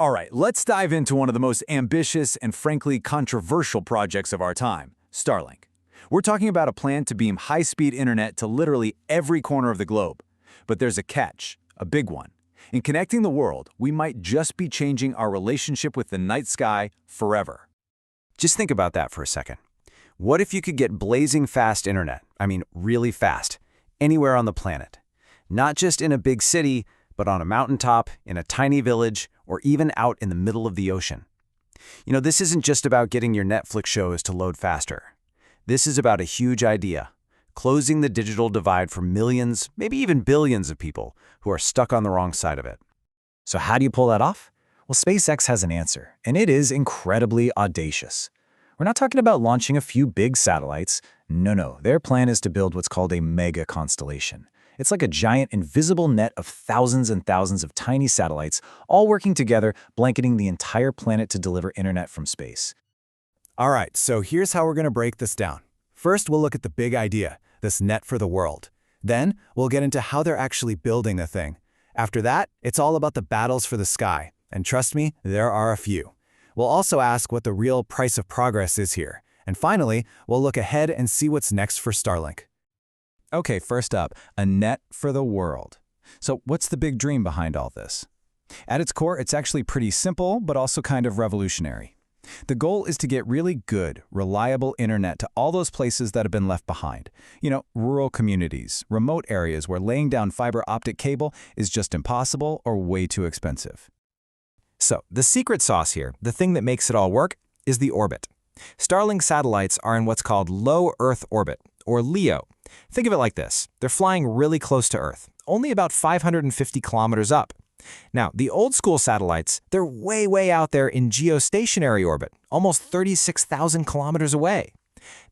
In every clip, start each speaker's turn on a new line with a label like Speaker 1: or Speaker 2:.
Speaker 1: All right, let's dive into one of the most ambitious and frankly controversial projects of our time, Starlink. We're talking about a plan to beam high-speed internet to literally every corner of the globe. But there's a catch, a big one. In connecting the world, we might just be changing our relationship with the night sky forever.
Speaker 2: Just think about that for a second. What if you could get blazing fast internet, I mean really fast, anywhere on the planet? Not just in a big city, but on a mountaintop, in a tiny village, or even out in the middle of the ocean. You know, this isn't just about getting your Netflix shows to load faster. This is about a huge idea, closing the digital divide for millions, maybe even billions of people who are stuck on the wrong side of it.
Speaker 3: So how do you pull that off? Well, SpaceX has an answer, and it is incredibly audacious. We're not talking about launching a few big satellites. No, their plan is to build what's called a mega constellation. It's like a giant invisible net of thousands and thousands of tiny satellites, all working together, blanketing the entire planet to deliver internet from space.
Speaker 4: All right, so here's how we're going to break this down. First, we'll look at the big idea, this net for the world. Then, we'll get into how they're actually building the thing. After that, it's all about the battles for the sky. And trust me, there are a few. We'll also ask what the real price of progress is here. And finally, we'll look ahead and see what's next for Starlink.
Speaker 3: Okay, first up, a net for the world. So what's the big dream behind all this? At its core, it's actually pretty simple, but also kind of revolutionary. The goal is to get really good, reliable internet to all those places that have been left behind. You know, rural communities, remote areas where laying down fiber optic cable is just impossible or way too expensive.
Speaker 2: So, the secret sauce here, the thing that makes it all work, is the orbit. Starlink satellites are in what's called low Earth orbit, or LEO. Think of it like this. They're flying really close to Earth, only about 550 kilometers up. Now, the old-school satellites, they're way out there in geostationary orbit, almost 36,000 kilometers away.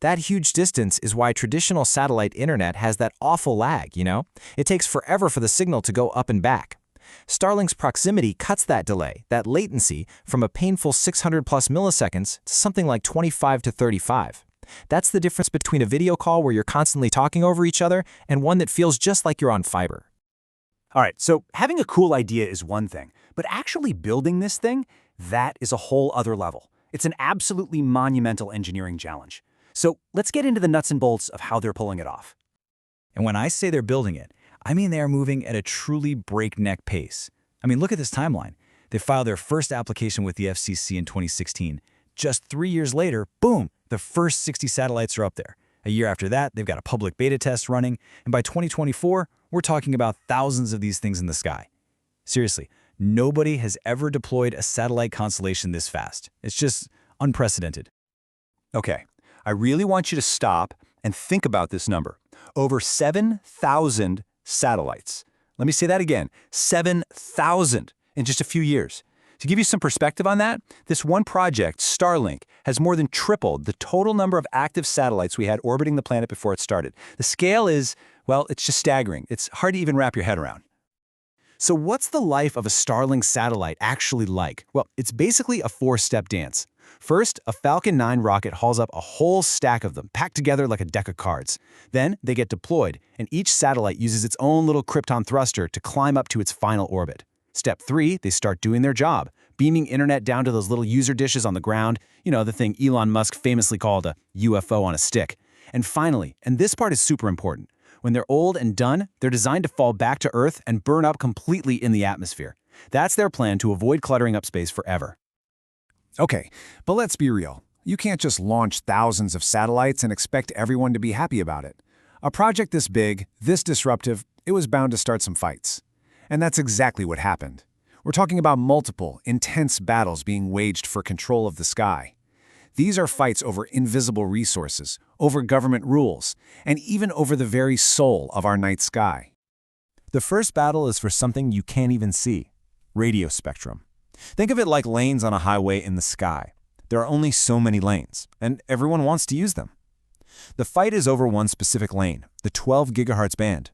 Speaker 2: That huge distance is why traditional satellite internet has that awful lag, you know? It takes forever for the signal to go up and back. Starlink's proximity cuts that delay, that latency, from a painful 600 plus milliseconds to something like 25 to 35. That's the difference between a video call where you're constantly talking over each other and one that feels just like you're on fiber.
Speaker 1: All right, so having a cool idea is one thing, but actually building this thing, that is a whole other level. It's an absolutely monumental engineering challenge. So let's get into the nuts and bolts of how they're pulling it off.
Speaker 3: And when I say they're building it, I mean they are moving at a truly breakneck pace. I mean, look at this timeline. They filed their first application with the FCC in 2016. Just 3 years later, boom, the first 60 satellites are up there. A year after that, they've got a public beta test running, and by 2024, we're talking about thousands of these things in the sky. Seriously, nobody has ever deployed a satellite constellation this fast. It's just unprecedented.
Speaker 1: Okay, I really want you to stop and think about this number. Over 7,000 satellites. Let me say that again, 7,000 in just a few years. To give you some perspective on that, this one project, Starlink, has more than tripled the total number of active satellites we had orbiting the planet before it started. The scale is, well, it's just staggering. It's hard to even wrap your head around.
Speaker 3: So what's the life of a Starlink satellite actually like? Well, it's basically a four-step dance. First, a Falcon 9 rocket hauls up a whole stack of them, packed together like a deck of cards. Then they get deployed, and each satellite uses its own little Krypton thruster to climb up to its final orbit. Step 3, they start doing their job, beaming internet down to those little user dishes on the ground, you know, the thing Elon Musk famously called a UFO on a stick. And finally, and this part is super important, when they're old and done, they're designed to fall back to Earth and burn up completely in the atmosphere. That's their plan to avoid cluttering up space forever.
Speaker 4: Okay, but let's be real. You can't just launch thousands of satellites and expect everyone to be happy about it. A project this big, this disruptive, it was bound to start some fights. And that's exactly what happened. We're talking about multiple, intense battles being waged for control of the sky. These are fights over invisible resources, over government rules, and even over the very soul of our night sky.
Speaker 3: The first battle is for something you can't even see: radio spectrum. Think of it like lanes on a highway in the sky. There are only so many lanes, and everyone wants to use them. The fight is over one specific lane, the 12 gigahertz band.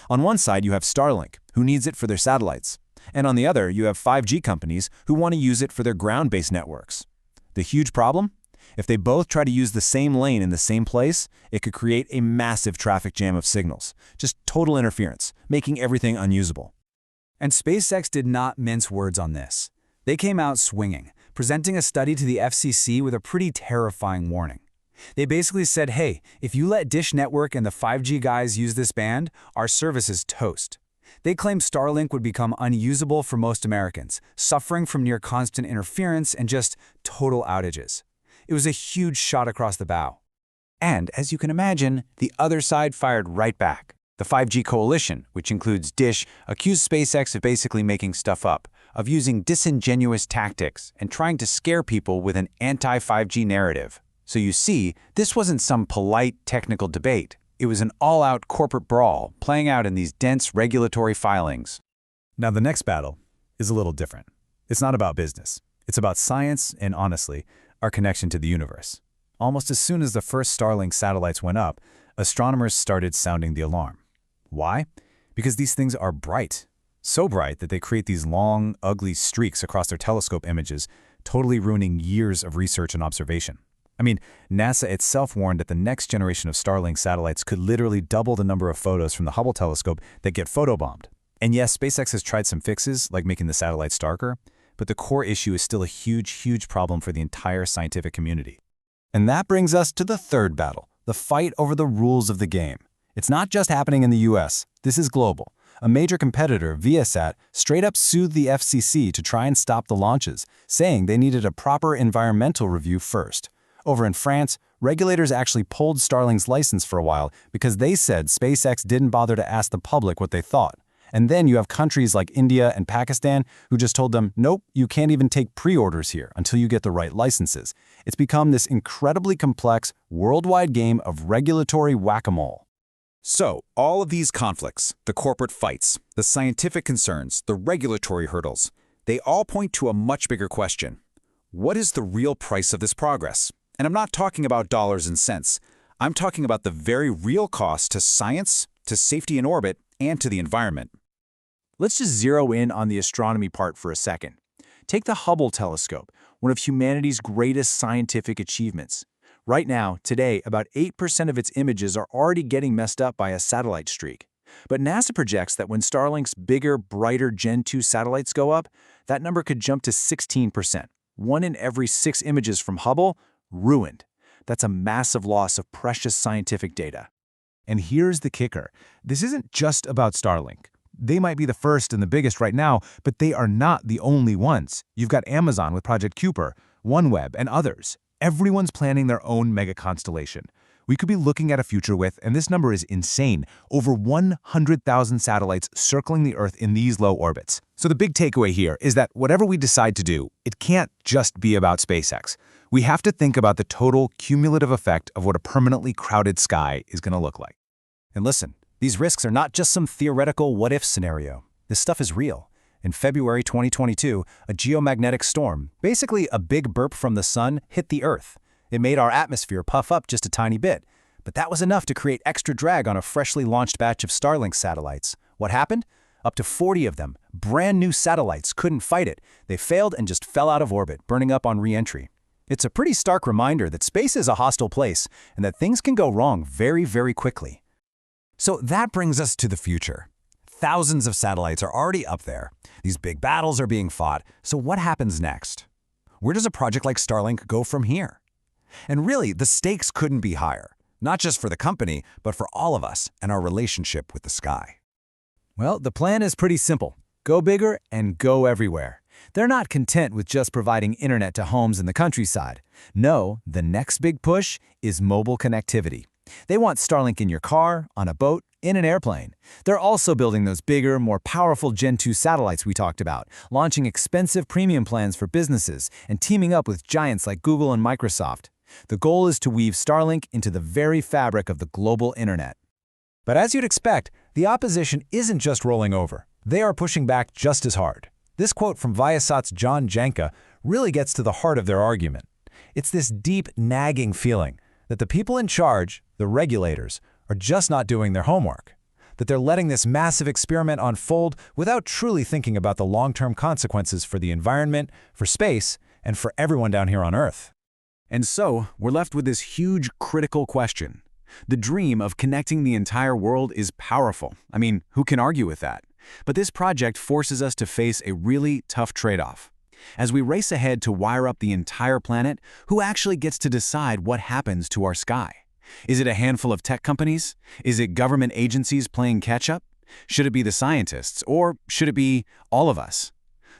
Speaker 3: On one side, you have Starlink, who needs it for their satellites, and on the other, you have 5G companies who want to use it for their ground-based networks. The huge problem? If they both try to use the same lane in the same place, it could create a massive traffic jam of signals, just total interference, making everything unusable.
Speaker 1: And SpaceX did not mince words on this.
Speaker 3: They came out swinging, presenting a study to the FCC with a pretty terrifying warning. They basically said, hey, if you let Dish Network and the 5G guys use this band, our service is toast. They claimed Starlink would become unusable for most Americans, suffering from near constant interference and just total outages. It was a huge shot across the bow.
Speaker 1: And, as you can imagine, the other side fired right back. The 5G coalition, which includes Dish, accused SpaceX of basically making stuff up, of using disingenuous tactics and trying to scare people with an anti-5G narrative. So you see, this wasn't some polite technical debate. It was an all-out corporate brawl playing out in these dense regulatory filings.
Speaker 3: Now the next battle is a little different. It's not about business. It's about science and, honestly, our connection to the universe. Almost as soon as the first Starlink satellites went up, astronomers started sounding the alarm. Why? Because these things are bright. So bright that they create these long, ugly streaks across their telescope images, totally ruining years of research and observation. I mean, NASA itself warned that the next generation of Starlink satellites could literally double the number of photos from the Hubble telescope that get photobombed. And yes, SpaceX has tried some fixes, like making the satellites darker, but the core issue is still a huge, huge problem for the entire scientific community. And that brings us to the third battle, the fight over the rules of the game. It's not just happening in the US, this is global. A major competitor, Viasat, straight up sued the FCC to try and stop the launches, saying they needed a proper environmental review first. Over in France, regulators actually pulled Starlink's license for a while because they said SpaceX didn't bother to ask the public what they thought. And then you have countries like India and Pakistan who just told them, nope, you can't even take pre-orders here until you get the right licenses. It's become this incredibly complex, worldwide game of regulatory whack-a-mole.
Speaker 1: So, all of these conflicts, the corporate fights, the scientific concerns, the regulatory hurdles, they all point to a much bigger question. What is the real price of this progress? And I'm not talking about dollars and cents. I'm talking about the very real cost to science, to safety in orbit, and to the environment.
Speaker 3: Let's just zero in on the astronomy part for a second. Take the Hubble telescope, one of humanity's greatest scientific achievements. Right now, today, about 8% of its images are already getting messed up by a satellite streak. But NASA projects that when Starlink's bigger, brighter Gen 2 satellites go up, that number could jump to 16%. 1 in every 6 images from Hubble, ruined. That's a massive loss of precious scientific data. And here's the kicker. This isn't just about Starlink. They might be the first and the biggest right now, but they are not the only ones. You've got Amazon with Project Kuiper, OneWeb, and others. Everyone's planning their own mega constellation. We could be looking at a future with, and this number is insane, over 100,000 satellites circling the Earth in these low orbits. So the big takeaway here is that whatever we decide to do, it can't just be about SpaceX. We have to think about the total cumulative effect of what a permanently crowded sky is going to look like.
Speaker 1: And listen, these risks are not just some theoretical what-if scenario. This stuff is real. In February 2022, a geomagnetic storm, basically a big burp from the sun, hit the Earth. It made our atmosphere puff up just a tiny bit. But that was enough to create extra drag on a freshly launched batch of Starlink satellites. What happened? Up to 40 of them, brand new satellites, couldn't fight it. They failed and just fell out of orbit, burning up on re-entry. It's a pretty stark reminder that space is a hostile place and that things can go wrong very, very quickly. So that brings us to the future. Thousands of satellites are already up there. These big battles are being fought. So what happens next? Where does a project like Starlink go from here? And really, the stakes couldn't be higher, not just for the company, but for all of us and our relationship with the sky.
Speaker 3: Well, the plan is pretty simple. Go bigger and go everywhere. They're not content with just providing internet to homes in the countryside. No, the next big push is mobile connectivity. They want Starlink in your car, on a boat, in an airplane. They're also building those bigger, more powerful Gen 2 satellites we talked about, launching expensive premium plans for businesses, and teaming up with giants like Google and Microsoft. The goal is to weave Starlink into the very fabric of the global internet.
Speaker 1: But as you'd expect, the opposition isn't just rolling over. They are pushing back just as hard. This quote from Viasat's John Janka really gets to the heart of their argument. It's this deep, nagging feeling that the people in charge, the regulators, are just not doing their homework, that they're letting this massive experiment unfold without truly thinking about the long-term consequences for the environment, for space, and for everyone down here on Earth.
Speaker 3: And so, we're left with this huge, critical question. The dream of connecting the entire world is powerful. I mean, who can argue with that? But this project forces us to face a really tough trade-off. As we race ahead to wire up the entire planet, who actually gets to decide what happens to our sky? Is it a handful of tech companies? Is it government agencies playing catch-up? Should it be the scientists, or should it be all of us?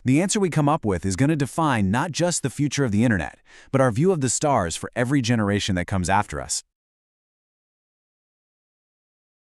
Speaker 3: The answer we come up with is going to define not just the future of the internet, but our view of the stars for every generation that comes after us.